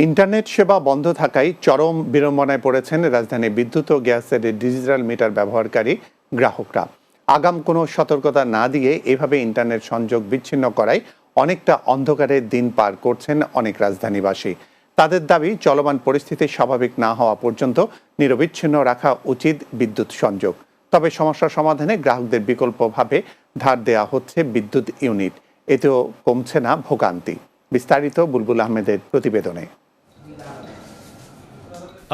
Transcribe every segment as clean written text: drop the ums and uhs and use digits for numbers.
Internet সেবা বন্ধ থাকায় চরম বিড়ম্বনায় পড়েছেন রাজধানী বিদ্যুৎ ও গ্যাসের ডিজিটাল মিটার ব্যবহারকারী গ্রাহকরা। আগাম কোনো সতর্কতা না দিয়ে এভাবে ইন্টারনেট সংযোগ বিচ্ছিন্ন করায় অনেকটা অন্ধকারের দিন পার করছেন অনেক রাজধানীবাসী। তাদের দাবি, চলমান পরিস্থিতি স্বাভাবিক না হওয়া পর্যন্ত নিরবিচ্ছিন্ন রাখা উচিত বিদ্যুৎ সংযোগ। তবে সমস্যা সমাধানে গ্রাহকদের বিকল্পভাবে ধার দেওয়া হচ্ছে বিদ্যুৎ ইউনিট। এতেও কমছে না ভোগান্তি। বিস্তারিত বুলবুল আহমেদের প্রতিবেদনে।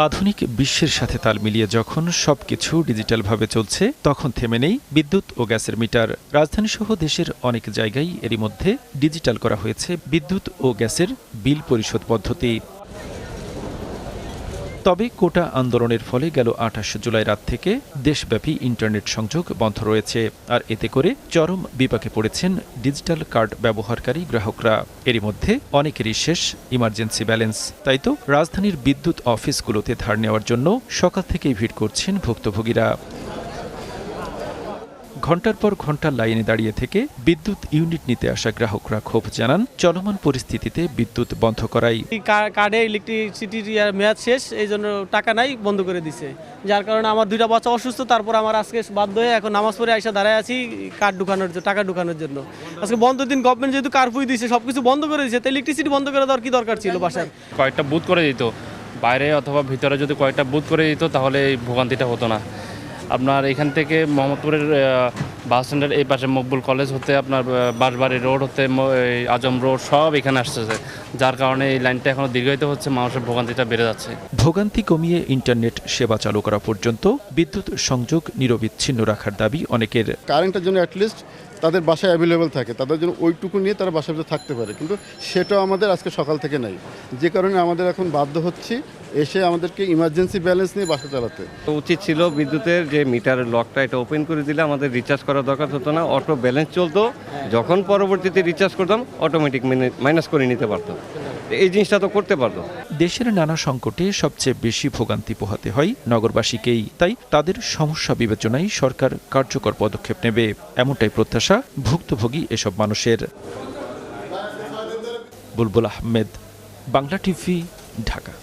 আধুনিক বিশ্বের সাথে তাল মিলিয়ে যখন সবকিছু ডিজিটালভাবে চলছে, তখন থেমে নেই বিদ্যুৎ ও গ্যাসের মিটার। রাজধানীসহ দেশের অনেক জায়গায় এরই মধ্যে ডিজিটাল করা হয়েছে বিদ্যুৎ ও গ্যাসের বিল পরিশোধ পদ্ধতি। তবে কোটা আন্দোলনের ফলে গেল ২৮ জুলাই রাত থেকে দেশব্যাপী ইন্টারনেট সংযোগ বন্ধ রয়েছে। আর এতে করে চরম বিপাকে পড়েছেন ডিজিটাল কার্ড ব্যবহারকারী গ্রাহকরা। এরই মধ্যে অনেকেরই শেষ ইমার্জেন্সি ব্যালেন্স। তাই তো রাজধানীর বিদ্যুৎ অফিসগুলোতে ধার নেওয়ার জন্য সকাল থেকেই ভিড় করছেন ভুক্তভোগীরা। ঘণ্টার পর ঘণ্টা লাইনে দাঁড়িয়ে থেকে বিদ্যুৎ ইউনিট নিতে আসা গ্রাহকরা ক্ষোভ জানান চলমান পরিস্থিতিতে বিদ্যুৎ বন্ধ করাই। কার্ডে ইলেকট্রিসিটির মেয়াদ শেষ, এই জন্য টাকা নাই, বন্ধ করে দিছে। যার কারণে আমার 2টা বাচ্চা অসুস্থ, তারপর আমার আজকে বাধ্য হয়ে এখন নামাজ পড়ে আইসা দাঁড়ায় আছি কার্ড ঢুকানোর জন্য, টাকা ঢুকানোর জন্য। আজকে বন্ধ দিন, গভর্নমেন্ট যেহেতু কারফিউ দিয়েছে, সবকিছু বন্ধ করে দিয়েছে, তো ইলেকট্রিসিটি বন্ধ করে দেওয়ার কি দরকার ছিল? বাসায় কয়েকটা বুথ করে দিত, বাইরে অথবা ভিতরে যদি কয়েকটা বুথ করে দিত তাহলে এই ভোগান্তিটা হতো না। আপনার এখান থেকে মোহাম্মদপুরের বাস স্ট্যান্ডের এই পাশে মকবুল কলেজ হতে আপনার বাঁশবাড়ি রোড হতে আজম রোড সব এখানে আসতেছে, যার কারণে এই লাইনটা এখনো দীর্ঘায়িত হচ্ছে, মানুষের ভোগান্তিটা বেড়ে যাচ্ছে। ভোগান্তি কমিয়ে ইন্টারনেট সেবা চালু করা পর্যন্ত বিদ্যুৎ সংযোগ নিরবিচ্ছিন্ন রাখার দাবি অনেকের। কারেন্টের জন্য অ্যাটলিস্ট তাদের বাসায় অ্যাভেলেবেল থাকে, তাদের জন্য ওইটুকু নিয়ে তারা বাসায় থাকতে পারে, কিন্তু সেটাও আমাদের আজকে সকাল থেকে নাই, যে কারণে আমাদের এখন বাধ্য হচ্ছি এসে আমাদেরকে ইমার্জেন্সি ব্যালেন্স নিয়ে বাসা চালাতে। উচিত ছিল বিদ্যুতের যে মিটারের লকটা এটা ওপেন করে দিলে আমাদের রিচার্জ করার দরকার হতো না, অটো ব্যালেন্স চলতো, যখন পরবর্তীতে রিচার্জ করতাম অটোমেটিক মাইনাস করে নিতে পারতো। এই জিনিসটা তো করতে পারতো। দেশের নানা সংকটে সবচেয়ে বেশি ভোগান্তি পোহাতে হয় নগরবাসীকেই, তাই তাদের সমস্যা বিবেচনায় সরকার কার্যকর পদক্ষেপ নেবে, এমনটাই প্রত্যাশা ভুক্তভোগী এসব মানুষের। বুলবুল আহমেদ, বাংলা টিভি, ঢাকা।